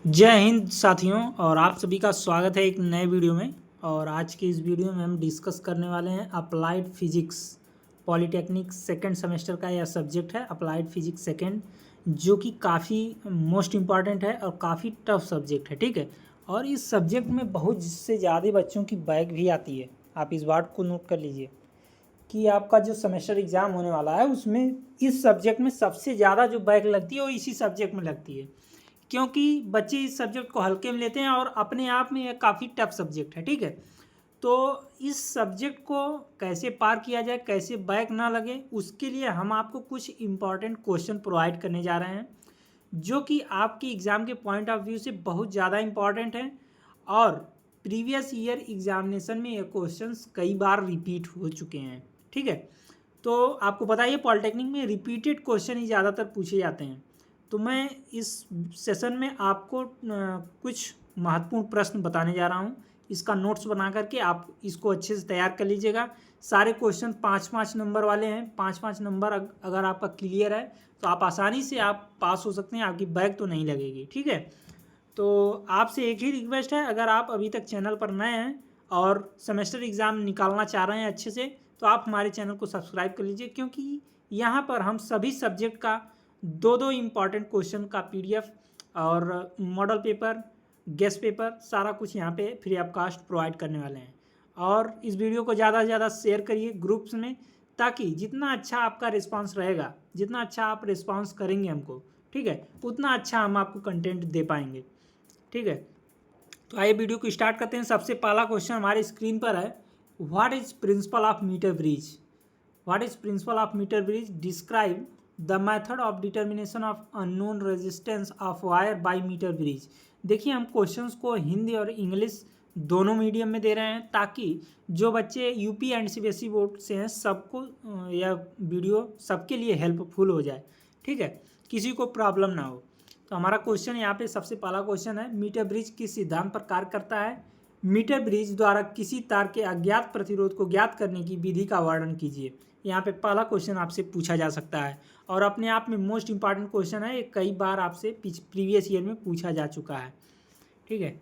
जय हिंद साथियों, और आप सभी का स्वागत है एक नए वीडियो में। और आज की इस वीडियो में हम डिस्कस करने वाले हैं applied physics. Polytechnic second semester का यह सब्जेक्ट है अप्लाइड फिजिक्स सेकंड, जो कि काफ़ी मोस्ट इम्पॉर्टेंट है और काफ़ी टफ सब्जेक्ट है। ठीक है, और इस सब्जेक्ट में बहुत से ज़्यादा बच्चों की बैक भी आती है। आप इस बात को नोट कर लीजिए कि आपका जो सेमेस्टर एग्ज़ाम होने वाला है उसमें इस सब्जेक्ट में सबसे ज़्यादा जो बैक लगती है वो इसी सब्जेक्ट में लगती है, क्योंकि बच्चे इस सब्जेक्ट को हल्के में लेते हैं और अपने आप में यह काफ़ी टफ सब्जेक्ट है। ठीक है, तो इस सब्जेक्ट को कैसे पार किया जाए, कैसे बैक ना लगे, उसके लिए हम आपको कुछ इम्पॉर्टेंट क्वेश्चन प्रोवाइड करने जा रहे हैं, जो कि आपकी एग्ज़ाम के पॉइंट ऑफ व्यू से बहुत ज़्यादा इम्पॉर्टेंट हैं। और प्रीवियस ईयर एग्जामिनेशन में ये क्वेश्चंस कई बार रिपीट हो चुके हैं। ठीक है, तो आपको पता ही है पॉलिटेक्निक में रिपीटेड क्वेश्चन ही ज़्यादातर पूछे जाते हैं। तो मैं इस सेशन में आपको कुछ महत्वपूर्ण प्रश्न बताने जा रहा हूँ। इसका नोट्स बना करके आप इसको अच्छे से तैयार कर लीजिएगा। सारे क्वेश्चन 5-5 नंबर वाले हैं। 5-5 नंबर अगर आपका क्लियर है तो आप आसानी से आप पास हो सकते हैं, आपकी बैक तो नहीं लगेगी। ठीक है, तो आपसे एक ही रिक्वेस्ट है, अगर आप अभी तक चैनल पर नए हैं और सेमेस्टर एग्ज़ाम निकालना चाह रहे हैं अच्छे से, तो आप हमारे चैनल को सब्सक्राइब कर लीजिए, क्योंकि यहाँ पर हम सभी सब्जेक्ट का दो इम्पॉर्टेंट क्वेश्चन का पीडीएफ और मॉडल पेपर, गेस्ट पेपर, सारा कुछ यहाँ पे फ्री ऑफ कास्ट प्रोवाइड करने वाले हैं। और इस वीडियो को ज़्यादा से ज़्यादा शेयर करिए ग्रुप्स में, ताकि जितना अच्छा आपका रिस्पांस रहेगा, जितना अच्छा आप रिस्पांस करेंगे हमको, ठीक है, उतना अच्छा हम आपको कंटेंट दे पाएंगे। ठीक है, तो आइए वीडियो को स्टार्ट करते हैं। सबसे पहला क्वेश्चन हमारे स्क्रीन पर है, what is principle of metre bridge. What is principle of metre bridge? Describe the method of determination of unknown resistance of wire by metre bridge. देखिए, हम क्वेश्चंस को हिंदी और इंग्लिश दोनों मीडियम में दे रहे हैं, ताकि जो बच्चे यूपी एंड सीबीएसई बोर्ड से हैं सबको यह वीडियो सबके लिए हेल्पफुल हो जाए। ठीक है, किसी को प्रॉब्लम ना हो। तो हमारा क्वेश्चन यहाँ पे सबसे पहला क्वेश्चन है, मीटर ब्रिज किस सिद्धांत पर कार्य करता है? मीटर ब्रिज द्वारा किसी तार के अज्ञात प्रतिरोध को ज्ञात करने की विधि का वर्णन कीजिए। यहाँ पे पहला क्वेश्चन आपसे पूछा जा सकता है, और अपने आप में मोस्ट इंपॉर्टेंट क्वेश्चन है। ये कई बार आपसे प्रीवियस ईयर में पूछा जा चुका है। ठीक है,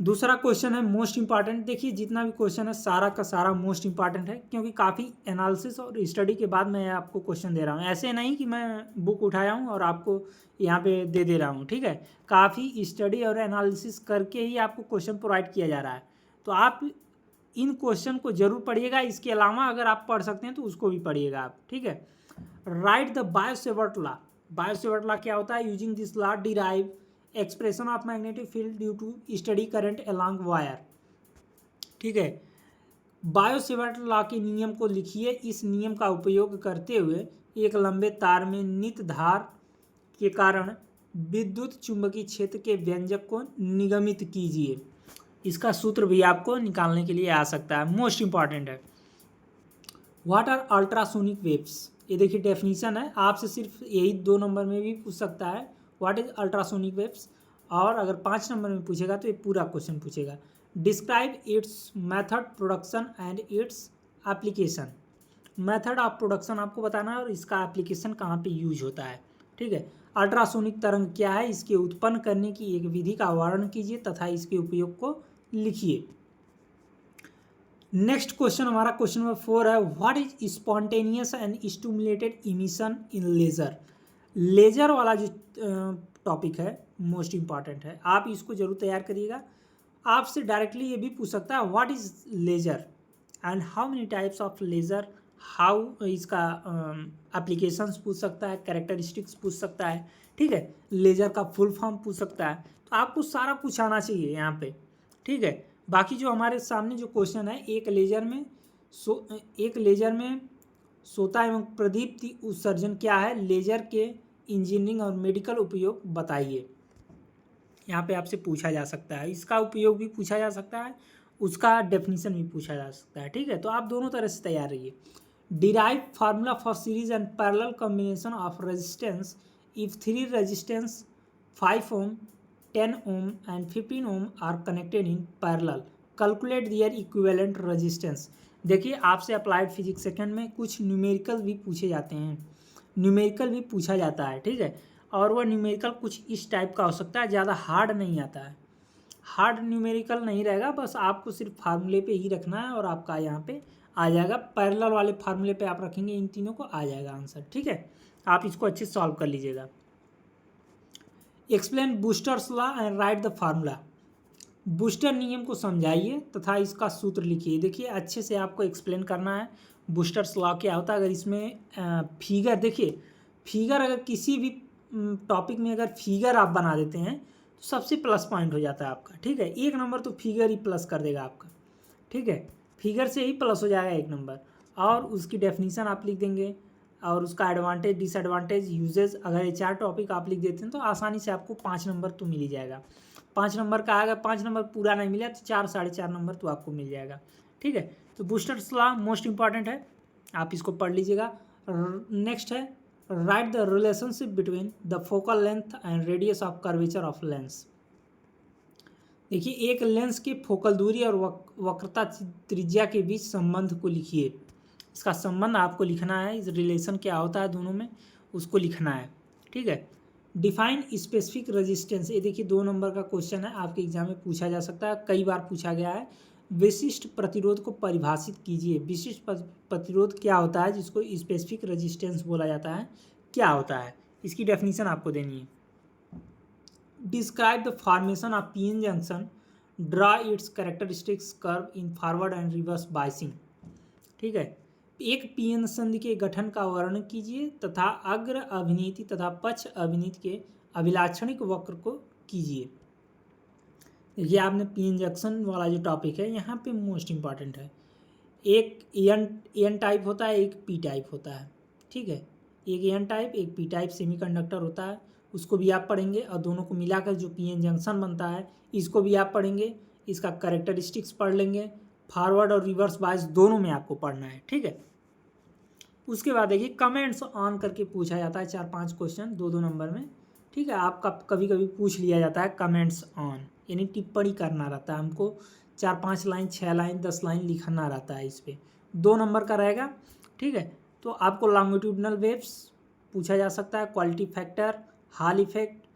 दूसरा क्वेश्चन है मोस्ट इंपॉर्टेंट। देखिए, जितना भी क्वेश्चन है सारा का सारा मोस्ट इंपॉर्टेंट है, क्योंकि काफ़ी एनालिसिस और स्टडी के बाद मैं आपको क्वेश्चन दे रहा हूँ। ऐसे नहीं कि मैं बुक उठाया हूँ और आपको यहाँ पे दे रहा हूँ। ठीक है, काफ़ी स्टडी और एनालिसिस करके ही आपको क्वेश्चन प्रोवाइड किया जा रहा है। तो आप इन क्वेश्चन को जरूर पढ़िएगा। इसके अलावा अगर आप पढ़ सकते हैं तो उसको भी पढ़िएगा आप। ठीक है, write the Biot Savart law. Biot Savart law क्या होता है? Using this law derive expression of magnetic field due to steady current along wire. ठीक है, बायो-सेवर्ट लॉ के नियम को लिखिए। इस नियम का उपयोग करते हुए एक लंबे तार में नित धार के कारण विद्युत चुंबकीय क्षेत्र के व्यंजक को निगमित कीजिए। इसका सूत्र भी आपको निकालने के लिए आ सकता है, मोस्ट इंपॉर्टेंट है। What are ultrasonic waves? ये देखिए डेफिनेशन है, आपसे सिर्फ यही 2 नंबर में भी पूछ सकता है, व्हाट इज अल्ट्रासोनिक वेव्स। और अगर 5 नंबर में पूछेगा तो ये पूरा क्वेश्चन पूछेगा। Describe it's method, production and its application. Method of production आपको बताना है और इसका एप्लीकेशन कहाँ पे यूज होता है। ठीक है, अल्ट्रासोनिक तरंग क्या है, इसके उत्पन्न करने की एक विधि का वर्णन कीजिए तथा इसके उपयोग को लिखिए। नेक्स्ट क्वेश्चन हमारा क्वेश्चन नंबर 4 है, what is spontaneous and stimulated emission in laser. Laser वाला जो टॉपिक है मोस्ट इंपॉर्टेंट है, आप इसको जरूर तैयार करिएगा। आपसे डायरेक्टली ये भी पूछ सकता है, what is laser and how many types of laser, how इसका एप्लीकेशंस पूछ सकता है, कैरेक्टरिस्टिक्स पूछ सकता है। ठीक है, लेजर का फुल फॉर्म पूछ सकता है। तो आपको सारा कुछ आना चाहिए यहाँ पे। ठीक है, बाकी जो हमारे सामने जो क्वेश्चन है, एक लेजर में सोता एवं प्रदीप्ति उत्सर्जन क्या है, लेजर के इंजीनियरिंग और मेडिकल उपयोग बताइए। यहाँ पे आपसे पूछा जा सकता है, इसका उपयोग भी पूछा जा सकता है, उसका डेफिनेशन भी पूछा जा सकता है। ठीक है, तो आप दोनों तरह से तैयार रहिए। Derive formula for series and parallel combination of resistance if 3 resistance 5 ohm 10 ohm and 15 ohm are connected in parallel. Calculate their equivalent resistance. देखिए, आपसे अप्लाइड फिजिक्स सेकंड में कुछ न्यूमेरिकल भी पूछे जाते हैं, न्यूमेरिकल भी पूछा जाता है। ठीक है, और वह न्यूमेरिकल कुछ इस टाइप का हो सकता है, ज़्यादा हार्ड नहीं आता है, हार्ड न्यूमेरिकल नहीं रहेगा, बस आपको सिर्फ फार्मूले पे ही रखना है और आपका यहाँ पे आ जाएगा। पैरेलल वाले फार्मूले पे आप रखेंगे इन तीनों को, आ जाएगा आंसर। ठीक है, आप इसको अच्छे से सॉल्व कर लीजिएगा। Explain boosters law and right the formula. Booster नियम को समझाइए तथा इसका सूत्र लिखिए। देखिए अच्छे से आपको एक्सप्लेन करना है बूस्टर्स लॉ क्या होता है। अगर इसमें फिगर देखिए, फिगर अगर किसी भी टॉपिक में अगर फिगर आप बना देते हैं तो सबसे प्लस पॉइंट हो जाता है आपका। ठीक है, 1 नंबर तो फिगर ही प्लस कर देगा आपका। ठीक है, फिगर से ही प्लस हो जाएगा 1 नंबर। और उसकी डेफिनीशन आप लिख देंगे और उसका एडवांटेज डिसएडवांटेज यूजेस, अगर ये 4 टॉपिक आप लिख देते हैं तो आसानी से आपको 5 नंबर तो मिल ही जाएगा। 5 नंबर का आएगा, 5 नंबर पूरा नहीं मिला तो 4 साढ़े 4 नंबर तो आपको मिल जाएगा। ठीक है, तो बूस्टर्स लॉ मोस्ट इंपॉर्टेंट है, आप इसको पढ़ लीजिएगा। नेक्स्ट है write the relationship between the focal length and radius of curvature of lens. देखिए एक लेंस की फोकल दूरी और वक्रता त्रिज्या के बीच संबंध को लिखिए। इसका संबंध आपको लिखना है, इस रिलेशन क्या होता है दोनों में उसको लिखना है। ठीक है, डिफाइन स्पेसिफिक रेजिस्टेंस, ये देखिए 2 नंबर का क्वेश्चन है, आपके एग्जाम में पूछा जा सकता है, कई बार पूछा गया है। विशिष्ट प्रतिरोध को परिभाषित कीजिए। विशिष्ट प्रतिरोध क्या होता है जिसको स्पेसिफिक रेजिस्टेंस बोला जाता है, क्या होता है, इसकी डेफिनेशन आपको देनी है। Describe the formation of PN junction, draw it's characteristics curve in forward and reverse biasing. ठीक है, एक पीएन संधि के गठन का वर्णन कीजिए तथा अग्र अभिनीति तथा पक्ष अभिनीति के अभिलाक्षणिक वक्र को कीजिए। देखिए आपने पीएन जंक्शन वाला जो टॉपिक है यहाँ पे मोस्ट इंपॉर्टेंट है। एक एन टाइप होता है, एक पी टाइप होता है। ठीक है, एक एन टाइप एक पी टाइप सेमीकंडक्टर होता है, उसको भी आप पढ़ेंगे। और दोनों को मिलाकर जो पीएन जंक्शन बनता है इसको भी आप पढ़ेंगे, इसका कैरेक्टरिस्टिक्स पढ़ लेंगे। फॉरवर्ड और रिवर्स बायस दोनों में आपको पढ़ना है। ठीक है, उसके बाद देखिए कमेंट्स ऑन करके पूछा जाता है 4-5 क्वेश्चन 2-2 नंबर में। ठीक है, आपका कभी कभी पूछ लिया जाता है कमेंट्स ऑन, यानी टिप्पणी करना रहता है हमको, 4-5 लाइन 6 लाइन 10 लाइन लिखना रहता है, इस पर 2 नंबर का रहेगा। ठीक है, तो आपको लॉन्गिट्यूडनल वेव्स पूछा जा सकता है, quality factor, hall effect,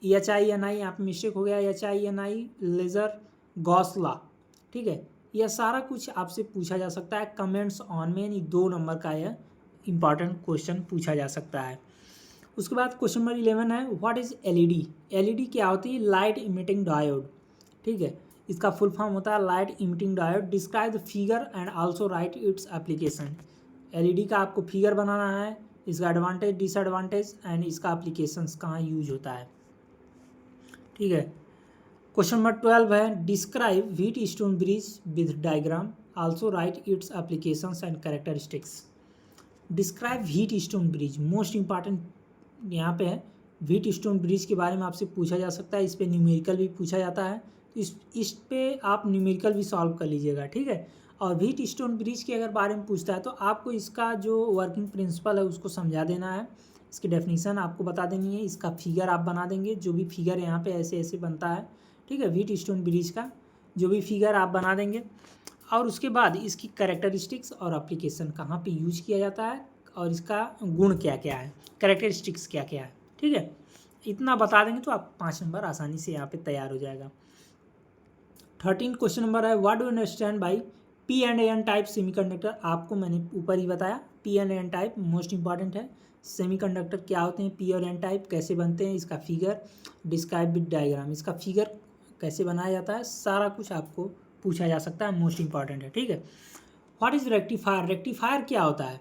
HINI, आप मिस्टेक हो गया, HINI, लेज़र, गॉस लॉ। ठीक है, यह सारा कुछ आपसे पूछा जा सकता है कमेंट्स ऑन में, यानी 2 नंबर का यह इंपॉर्टेंट क्वेश्चन पूछा जा सकता है। उसके बाद क्वेश्चन नंबर 11 है व्हाट इज़ LED। LED क्या होती है, लाइट इमिटिंग डायोड। ठीक है, इसका फुल फॉर्म होता है light emitting diode. Describe the figure and also right its application. LED का आपको फिगर बनाना है, इसका एडवांटेज डिसएडवांटेज एंड इसका एप्लीकेशंस कहाँ यूज होता है। ठीक है, क्वेश्चन नंबर 12 है describe wheat stone bridge with diagram, also right it's applications and characteristics. Describe wheat stone bridge most important यहाँ पे है। व्हीट स्टोन ब्रिज के बारे में आपसे पूछा जा सकता है, इस पे न्यूमेरिकल भी पूछा जाता है, तो इस पे आप न्यूमेरिकल भी सॉल्व कर लीजिएगा। ठीक है, और व्हीट स्टोन ब्रिज के अगर बारे में पूछता है तो आपको इसका जो वर्किंग प्रिंसिपल है उसको समझा देना है, इसकी डेफिनेशन आपको बता देनी है, इसका फिगर आप बना देंगे, जो भी फिगर यहाँ पे ऐसे ऐसे बनता है। ठीक है, व्हीट स्टोन ब्रिज का जो भी फिगर आप बना देंगे, और उसके बाद इसकी कैरेक्टरिस्टिक्स और एप्लीकेशन कहाँ पे यूज किया जाता है और इसका गुण क्या क्या है, कैरेक्टरिस्टिक्स क्या क्या है। ठीक है, इतना बता देंगे तो आप 5 नंबर आसानी से यहाँ पे तैयार हो जाएगा। 13 क्वेश्चन नंबर है what do understand by p and n type semiconductor. आपको मैंने ऊपर ही बताया p and n type most important है। सेमीकंडक्टर क्या होते हैं, पी और एन टाइप कैसे बनते हैं, इसका फिगर, डिस्क्राइब विद डायग्राम, इसका फिगर कैसे बनाया जाता है, सारा कुछ आपको पूछा जा सकता है, मोस्ट इंपॉर्टेंट है। ठीक है, व्हाट इज रेक्टिफायर, रेक्टिफायर क्या होता है।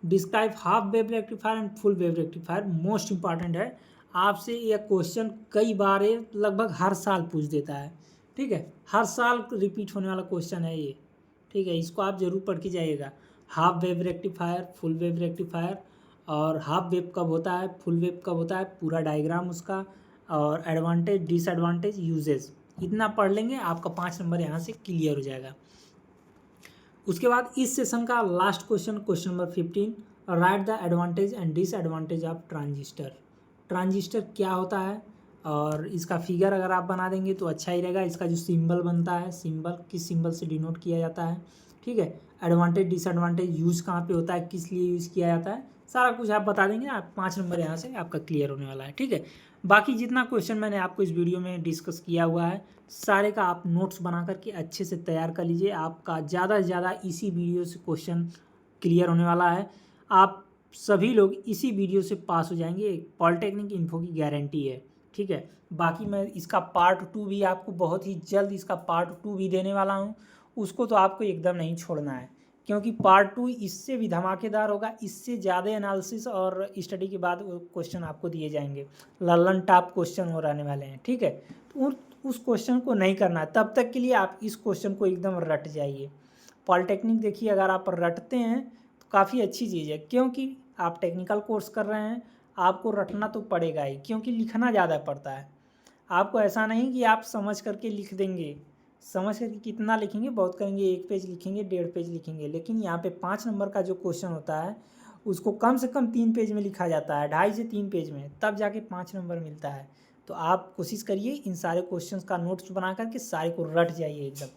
Describe half wave rectifier and full wave rectifier, most important है। आपसे यह क्वेश्चन कई बार लगभग हर साल पूछ देता है। ठीक है, हर साल रिपीट होने वाला क्वेश्चन है ये। ठीक है, इसको आप जरूर पढ़ के जाइएगा। Half wave rectifier, full wave rectifier, और हाफ वेव कब होता है, फुल वेव कब होता है, पूरा डायग्राम उसका, और एडवांटेज डिसएडवांटेज यूजेस, इतना पढ़ लेंगे आपका 5 नंबर यहाँ से क्लियर हो जाएगा। उसके बाद इस सेशन का last question, question number 15, right the advantage and disadvantage of transistor. Transistor क्या होता है और इसका फिगर अगर आप बना देंगे तो अच्छा ही रहेगा। इसका जो सिंबल बनता है, सिंबल किस सिंबल से डिनोट किया जाता है। ठीक है, एडवांटेज डिसएडवांटेज यूज़ कहाँ पे होता है, किस लिए यूज़ किया जाता है, सारा कुछ आप बता देंगे, आप 5 नंबर यहाँ से आपका क्लियर होने वाला है। ठीक है, बाकी जितना क्वेश्चन मैंने आपको इस वीडियो में डिस्कस किया हुआ है सारे का आप नोट्स बना करके अच्छे से तैयार कर लीजिए। आपका ज़्यादा से ज़्यादा इसी वीडियो से क्वेश्चन क्लियर होने वाला है। आप सभी लोग इसी वीडियो से पास हो जाएंगे, पॉलिटेक्निक इन्फो की गारंटी है। ठीक है, बाकी मैं इसका पार्ट 2 भी आपको बहुत ही जल्द इसका पार्ट 2 भी देने वाला हूँ, उसको तो आपको एकदम नहीं छोड़ना है, क्योंकि पार्ट 2 इससे भी धमाकेदार होगा। इससे ज़्यादा एनालिसिस और स्टडी के बाद क्वेश्चन आपको दिए जाएंगे, लर्न टॉप क्वेश्चन हो रहने वाले हैं। ठीक है, तो उस क्वेश्चन को नहीं करना है। तब तक के लिए आप इस क्वेश्चन को एकदम रट जाइए। पॉलिटेक्निक देखिए, अगर आप रटते हैं तो काफ़ी अच्छी चीज़ है, क्योंकि आप टेक्निकल कोर्स कर रहे हैं, आपको रटना तो पड़ेगा ही, क्योंकि लिखना ज़्यादा पड़ता है। आपको ऐसा नहीं कि आप समझ करके लिख देंगे, समझ करके कितना लिखेंगे, बहुत करेंगे, 1 पेज लिखेंगे, 1.5 पेज लिखेंगे, लेकिन यहाँ पे 5 नंबर का जो क्वेश्चन होता है उसको कम से कम 3 पेज में लिखा जाता है, 2.5 से 3 पेज में, तब जाके 5 नंबर मिलता है। तो आप कोशिश करिए इन सारे क्वेश्चंस का नोट्स बना करके सारे को रट जाइए एकदम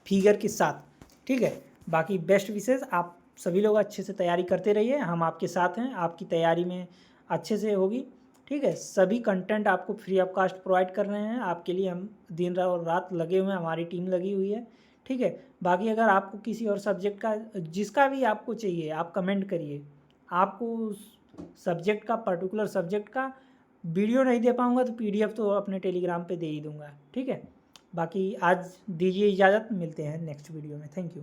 फिगर के साथ। ठीक है, बाकी बेस्ट विशेष, आप सभी लोग अच्छे से तैयारी करते रहिए, हम आपके साथ हैं, आपकी तैयारी में अच्छे से होगी। ठीक है, सभी कंटेंट आपको फ्री ऑफ कास्ट प्रोवाइड कर रहे हैं, आपके लिए हम दिन और रात लगे हुए हैं, हमारी टीम लगी हुई है। ठीक है, बाकी अगर आपको किसी और सब्जेक्ट का जिसका भी आपको चाहिए आप कमेंट करिए। आपको सब्जेक्ट का पर्टिकुलर सब्जेक्ट का वीडियो नहीं दे पाऊँगा तो PDF तो अपने टेलीग्राम पे दे ही दूँगा। ठीक है, बाकी आज दीजिए इजाज़त, मिलते हैं नेक्स्ट वीडियो में। Thank you.